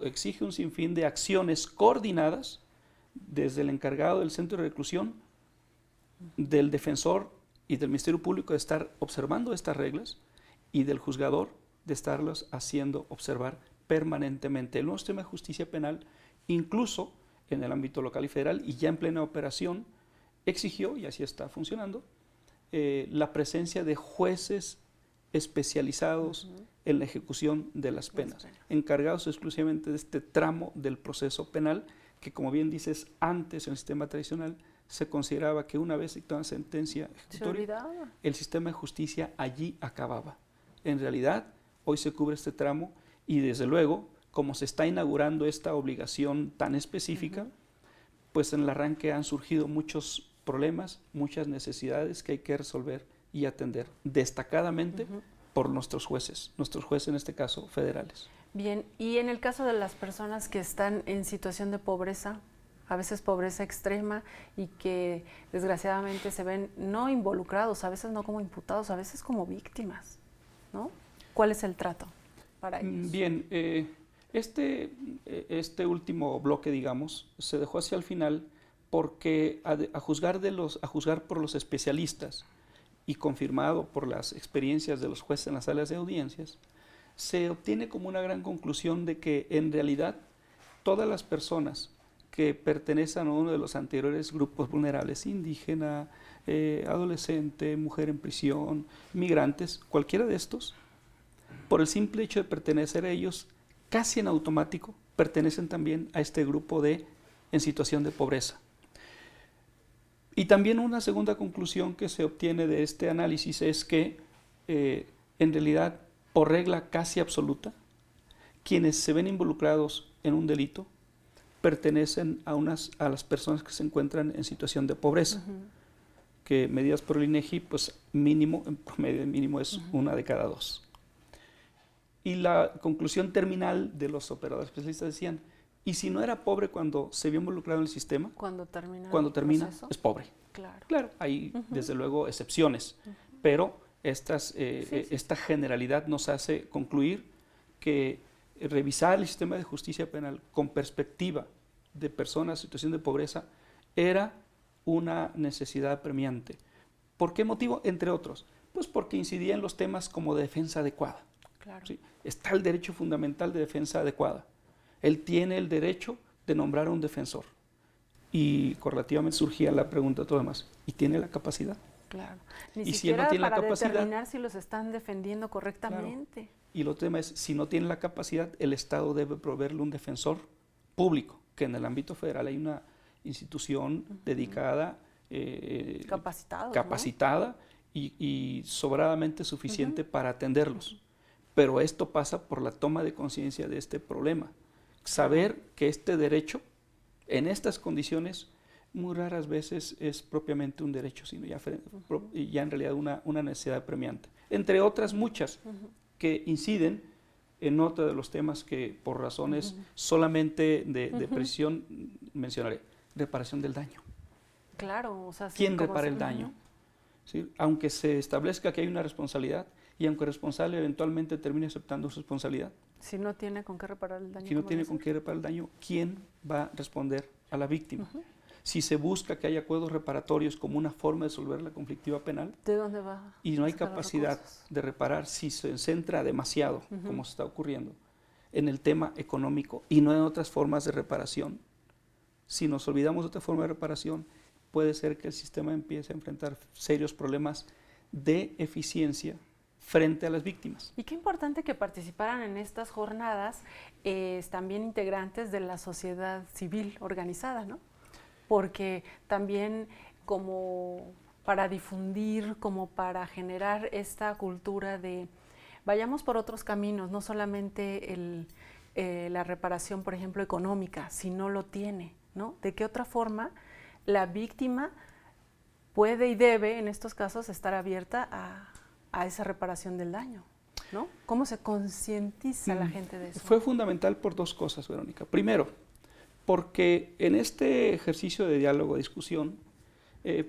exige un sinfín de acciones coordinadas desde el encargado del centro de reclusión, del defensor y del Ministerio Público de estar observando estas reglas, y del juzgador de estarlos haciendo observar permanentemente. El nuevo sistema de justicia penal, incluso en el ámbito local y federal, y ya en plena operación, exigió, y así está funcionando, la presencia de jueces especializados en la ejecución de las penas, encargados exclusivamente de este tramo del proceso penal, que, como bien dices, antes en el sistema tradicional se consideraba que una vez dictada sentencia ejecutoria, el sistema de justicia allí acababa. En realidad, hoy se cubre este tramo Y desde luego, como se está inaugurando esta obligación tan específica, pues en el arranque han surgido muchos problemas, muchas necesidades que hay que resolver y atender destacadamente por nuestros jueces en este caso federales. Bien, y en el caso de las personas que están en situación de pobreza, a veces pobreza extrema, y que desgraciadamente se ven no involucrados, a veces no como imputados, a veces como víctimas, ¿no? ¿Cuál es el trato para ellos? Bien, este último bloque, digamos, se dejó hacia el final porque a juzgar por los especialistas y confirmado por las experiencias de los jueces en las salas de audiencias, se obtiene como una gran conclusión de que en realidad todas las personas que pertenecen a uno de los anteriores grupos vulnerables, indígena, adolescente, mujer en prisión, migrantes, cualquiera de estos, por el simple hecho de pertenecer a ellos, casi en automático, pertenecen también a este grupo en situación de pobreza. Y también una segunda conclusión que se obtiene de este análisis es que, en realidad, por regla casi absoluta, quienes se ven involucrados en un delito pertenecen a las personas que se encuentran en situación de pobreza, que medidas por el INEGI, pues mínimo, en promedio mínimo es 1 de cada 2. Y la conclusión terminal de los operadores especialistas decían, ¿y si no era pobre cuando se vio involucrado en el sistema? Cuando termina es pobre. Claro, hay desde luego excepciones, pero esta generalidad nos hace concluir que revisar el sistema de justicia penal con perspectiva de personas en situación de pobreza era una necesidad apremiante. ¿Por qué motivo? Entre otros, pues porque incidía en los temas como defensa adecuada. ¿Sí? Está el derecho fundamental de defensa adecuada. Él tiene el derecho de nombrar a un defensor. Y correlativamente surgía la pregunta de todo demás, ¿y tiene la capacidad? Claro. Ni y siquiera si él no tiene para la capacidad, determinar si los están defendiendo correctamente. Claro. Y el otro tema es, si no tiene la capacidad, el Estado debe proveerle un defensor público, que en el ámbito federal hay una institución dedicada, capacitada, ¿no? y sobradamente suficiente para atenderlos. Pero esto pasa por la toma de conciencia de este problema. Saber que este derecho, en estas condiciones, muy raras veces es propiamente un derecho, sino ya en realidad una necesidad apremiante. Entre otras muchas que inciden en otro de los temas que por razones solamente de precisión mencionaré, reparación del daño. Claro, o sea, ¿quién repara el daño? ¿Sí? Aunque se establezca que hay una responsabilidad y aunque el responsable eventualmente termine aceptando su responsabilidad. Si no tiene con qué reparar el daño. Si no tiene con qué reparar el daño, ¿quién va a responder a la víctima? Si se busca que haya acuerdos reparatorios como una forma de resolver la conflictiva penal, ¿de dónde va? Y no hay capacidad de reparar, si se centra demasiado, como se está ocurriendo, en el tema económico y no en otras formas de reparación. Si nos olvidamos de otra forma de reparación, puede ser que el sistema empiece a enfrentar serios problemas de eficiencia frente a las víctimas. Y qué importante que participaran en estas jornadas también integrantes de la sociedad civil organizada, ¿no? Porque también como para difundir, como para generar esta cultura de vayamos por otros caminos, no solamente la reparación, por ejemplo, económica, si no lo tiene, ¿no? ¿De qué otra forma la víctima puede y debe, en estos casos, estar abierta a esa reparación del daño, ¿no? ¿Cómo se concientiza la gente de eso? Fue fundamental por dos cosas, Verónica. Primero, porque en este ejercicio de diálogo, discusión,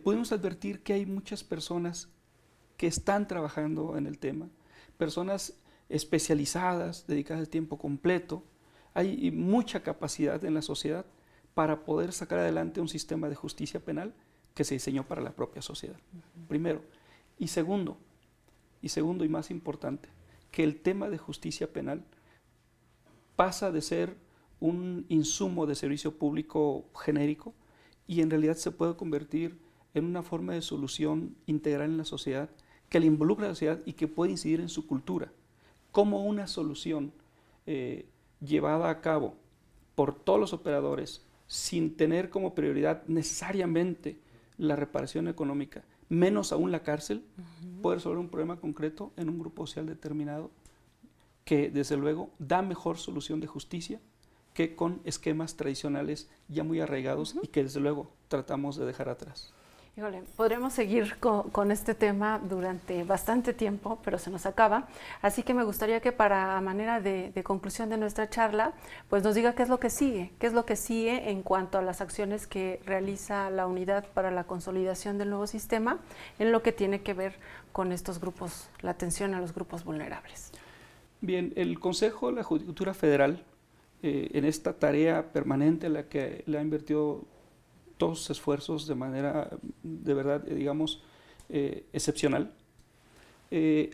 pudimos advertir que hay muchas personas que están trabajando en el tema, personas especializadas, dedicadas a tiempo completo. Hay mucha capacidad en la sociedad para poder sacar adelante un sistema de justicia penal que se diseñó para la propia sociedad. Primero. Y segundo y más importante, que el tema de justicia penal pasa de ser un insumo de servicio público genérico y en realidad se puede convertir en una forma de solución integral en la sociedad que le involucra a la sociedad y que puede incidir en su cultura, como una solución llevada a cabo por todos los operadores sin tener como prioridad necesariamente la reparación económica, menos aún la cárcel, puede resolver un problema concreto en un grupo social determinado que desde luego da mejor solución de justicia que con esquemas tradicionales ya muy arraigados y que desde luego tratamos de dejar atrás. Híjole, podremos seguir con este tema durante bastante tiempo, pero se nos acaba. Así que me gustaría que para manera de conclusión de nuestra charla, pues nos diga qué es lo que sigue en cuanto a las acciones que realiza la Unidad para la Consolidación del Nuevo Sistema en lo que tiene que ver con estos grupos, la atención a los grupos vulnerables. Bien, el Consejo de la Judicatura Federal, en esta tarea permanente en la que le ha invertido todos sus esfuerzos de manera, de verdad, digamos, excepcional,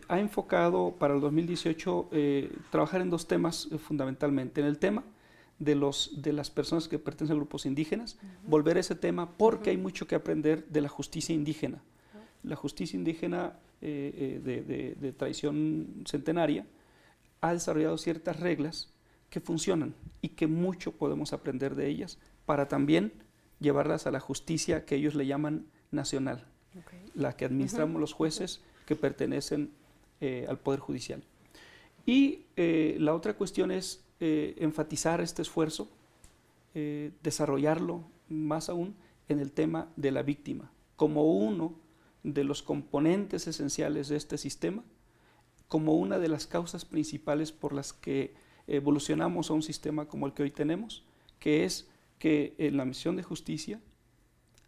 ha enfocado para el 2018 trabajar en 2 temas fundamentalmente. En el tema de las personas que pertenecen a grupos indígenas, volver a ese tema porque hay mucho que aprender de la justicia indígena. La justicia indígena de tradición centenaria ha desarrollado ciertas reglas que funcionan y que mucho podemos aprender de ellas para también llevarlas a la justicia que ellos le llaman nacional, la que administramos los jueces que pertenecen al Poder Judicial. Y la otra cuestión es enfatizar este esfuerzo, desarrollarlo más aún en el tema de la víctima, como uno de los componentes esenciales de este sistema, como una de las causas principales por las que evolucionamos a un sistema como el que hoy tenemos, que es que la misión de justicia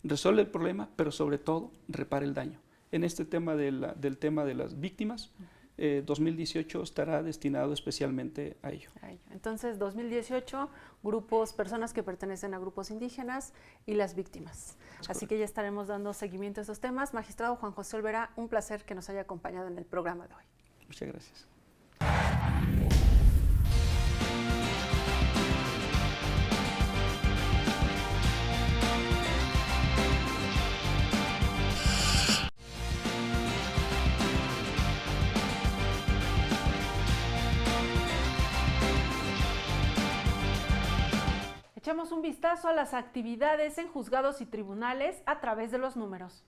resuelve el problema, pero sobre todo repara el daño. En este tema del tema de las víctimas, 2018 estará destinado especialmente a ello. Entonces, 2018, personas que pertenecen a grupos indígenas y las víctimas. Así que ya estaremos dando seguimiento a esos temas. Magistrado Juan José Olvera, un placer que nos haya acompañado en el programa de hoy. Muchas gracias. Echemos un vistazo a las actividades en juzgados y tribunales a través de los números.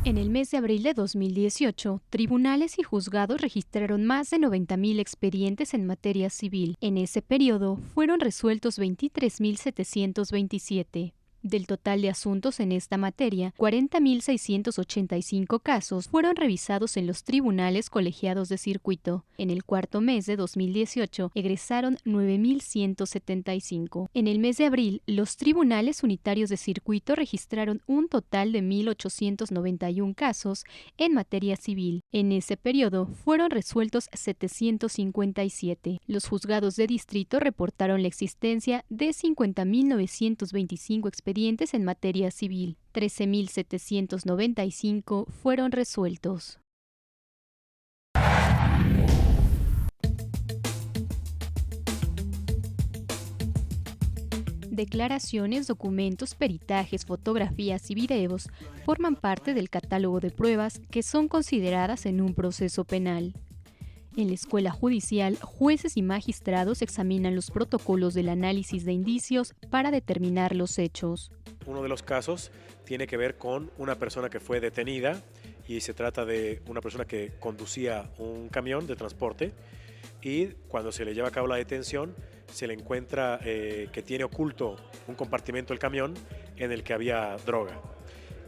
En el mes de abril de 2018, tribunales y juzgados registraron más de 90,000 expedientes en materia civil. En ese periodo fueron resueltos 23,727. Del total de asuntos en esta materia, 40,685 casos fueron revisados en los tribunales colegiados de circuito. En el cuarto mes de 2018, egresaron 9,175. En el mes de abril, los tribunales unitarios de circuito registraron un total de 1,891 casos en materia civil. En ese periodo, fueron resueltos 757. Los juzgados de distrito reportaron la existencia de 50,925 expedientes en materia civil. 13,795 fueron resueltos. Declaraciones, documentos, peritajes, fotografías y videos forman parte del catálogo de pruebas que son consideradas en un proceso penal. En la escuela judicial, jueces y magistrados examinan los protocolos del análisis de indicios para determinar los hechos. Uno de los casos tiene que ver con una persona que fue detenida y se trata de una persona que conducía un camión de transporte y cuando se le lleva a cabo la detención se le encuentra que tiene oculto un compartimento del camión en el que había droga.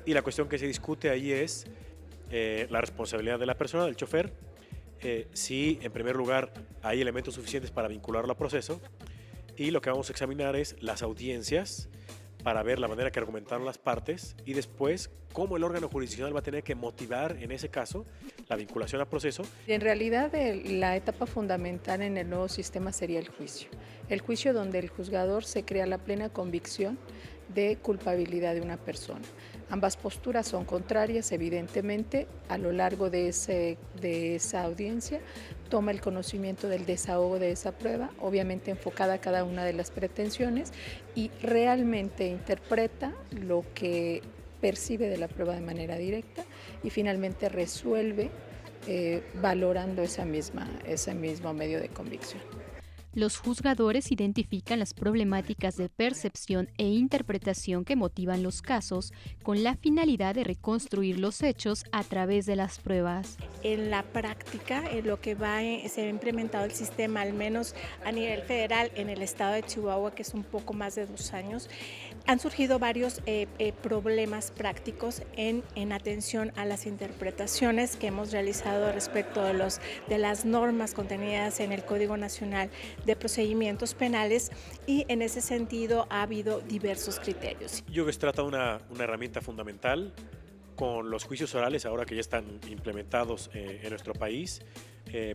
Y la cuestión que se discute ahí es la responsabilidad de la persona, del chofer, si en primer lugar hay elementos suficientes para vincularlo a proceso, y lo que vamos a examinar es las audiencias para ver la manera que argumentaron las partes y después cómo el órgano jurisdiccional va a tener que motivar en ese caso la vinculación a proceso. En realidad la etapa fundamental en el nuevo sistema sería el juicio donde el juzgador se crea la plena convicción de culpabilidad de una persona. Ambas posturas son contrarias, evidentemente. A lo largo de esa audiencia toma el conocimiento del desahogo de esa prueba, obviamente enfocada a cada una de las pretensiones, y realmente interpreta lo que percibe de la prueba de manera directa y finalmente resuelve valorando ese mismo medio de convicción. Los juzgadores identifican las problemáticas de percepción e interpretación que motivan los casos con la finalidad de reconstruir los hechos a través de las pruebas. En la práctica, en lo que se ha implementado el sistema, al menos a nivel federal, en el estado de Chihuahua, que es un poco más de 2 años, han surgido varios problemas prácticos en atención a las interpretaciones que hemos realizado respecto de las normas contenidas en el Código Nacional de Procedimientos Penales, y en ese sentido ha habido diversos criterios. Yo creo que se trata de una herramienta fundamental con los juicios orales, ahora que ya están implementados en nuestro país,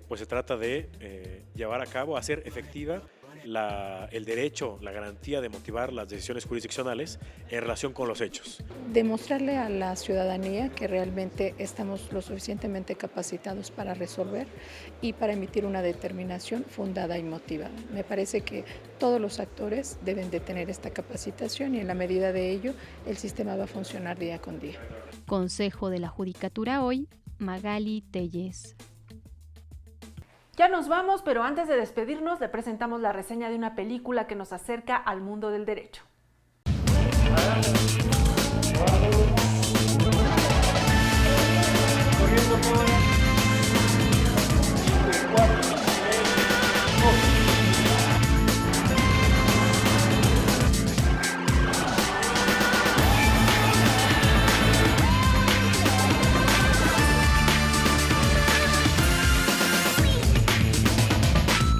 pues se trata de llevar a cabo, hacer efectiva el derecho, la garantía de motivar las decisiones jurisdiccionales en relación con los hechos. Demostrarle a la ciudadanía que realmente estamos lo suficientemente capacitados para resolver y para emitir una determinación fundada y motivada. Me parece que todos los actores deben de tener esta capacitación y en la medida de ello el sistema va a funcionar día con día. Consejo de la Judicatura hoy, Magali Telles. Ya nos vamos, pero antes de despedirnos le presentamos la reseña de una película que nos acerca al mundo del derecho.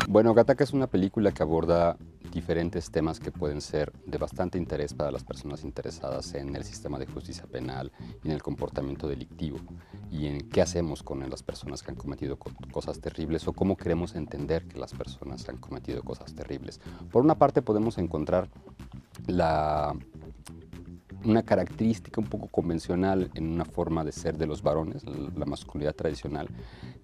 Bueno, Gattaca es una película que aborda diferentes temas que pueden ser de bastante interés para las personas interesadas en el sistema de justicia penal y en el comportamiento delictivo y en qué hacemos con las personas que han cometido cosas terribles o cómo queremos entender que las personas han cometido cosas terribles. Por una parte podemos encontrar una característica un poco convencional en una forma de ser de los varones, la masculinidad tradicional,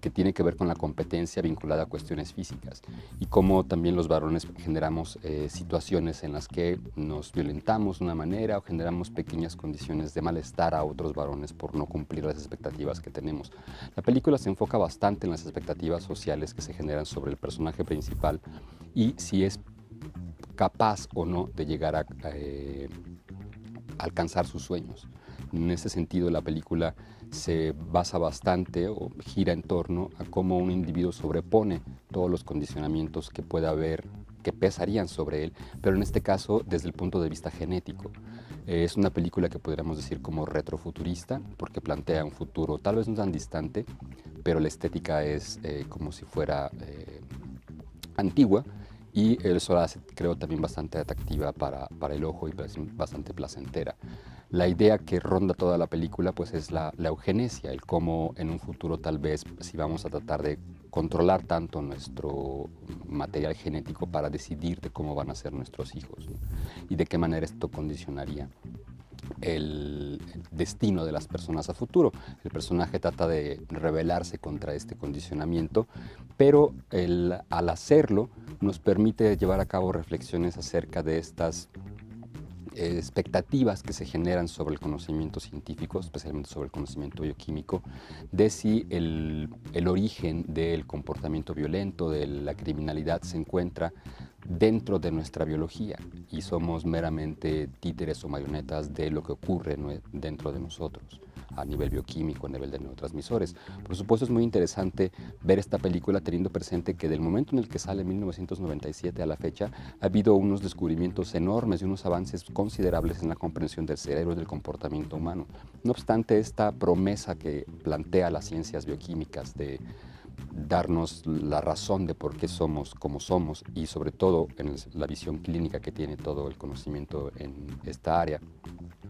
que tiene que ver con la competencia vinculada a cuestiones físicas y cómo también los varones generamos situaciones en las que nos violentamos de una manera o generamos pequeñas condiciones de malestar a otros varones por no cumplir las expectativas que tenemos. La película se enfoca bastante en las expectativas sociales que se generan sobre el personaje principal y si es capaz o no de llegar a alcanzar sus sueños. En ese sentido, la película se basa bastante o gira en torno a cómo un individuo sobrepone todos los condicionamientos que pueda haber, que pesarían sobre él, pero en este caso desde el punto de vista genético. Es una película que podríamos decir como retrofuturista, porque plantea un futuro tal vez no tan distante, pero la estética es como si fuera antigua, y eso la hace, creo, también bastante atractiva para el ojo y bastante placentera. La idea que ronda toda la película pues es la eugenesia, el cómo en un futuro tal vez si vamos a tratar de controlar tanto nuestro material genético para decidir de cómo van a ser nuestros hijos, ¿no? Y de qué manera esto condicionaría el destino de las personas a futuro. El personaje trata de rebelarse contra este condicionamiento, pero al hacerlo nos permite llevar a cabo reflexiones acerca de estas expectativas que se generan sobre el conocimiento científico, especialmente sobre el conocimiento bioquímico, de si el origen del comportamiento violento, de la criminalidad, se encuentra dentro de nuestra biología y somos meramente títeres o marionetas de lo que ocurre dentro de nosotros a nivel bioquímico, a nivel de neurotransmisores. Por supuesto es muy interesante ver esta película teniendo presente que del momento en el que sale en 1997 a la fecha ha habido unos descubrimientos enormes y unos avances considerables en la comprensión del cerebro y del comportamiento humano. No obstante, esta promesa que plantea las ciencias bioquímicas de darnos la razón de por qué somos como somos y sobre todo en la visión clínica que tiene todo el conocimiento en esta área,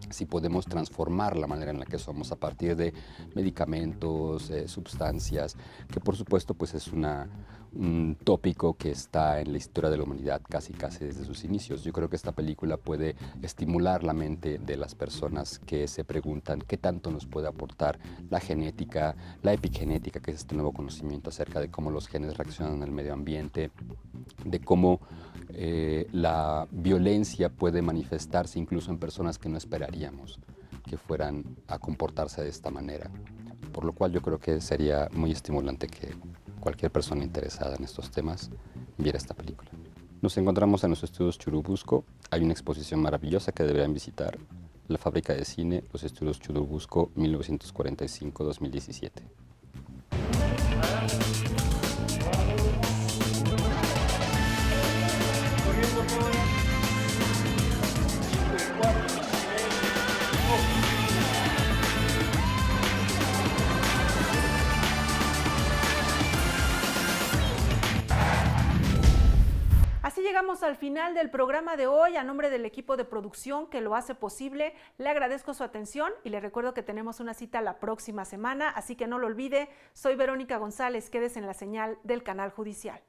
si podemos transformar la manera en la que somos a partir de medicamentos, sustancias, que por supuesto pues es un tópico que está en la historia de la humanidad casi desde sus inicios. Yo creo que esta película puede estimular la mente de las personas que se preguntan qué tanto nos puede aportar la genética, la epigenética, que es este nuevo conocimiento acerca de cómo los genes reaccionan al medio ambiente, de cómo la violencia puede manifestarse incluso en personas que no esperaríamos que fueran a comportarse de esta manera. Por lo cual yo creo que sería muy estimulante que cualquier persona interesada en estos temas viera esta película. Nos encontramos en los estudios Churubusco. Hay una exposición maravillosa que deberían visitar. La fábrica de cine, los estudios Churubusco 1945-2017. Así llegamos al final del programa de hoy. A nombre del equipo de producción que lo hace posible, le agradezco su atención y le recuerdo que tenemos una cita la próxima semana, así que no lo olvide. Soy Verónica González, quédese en la señal del Canal Judicial.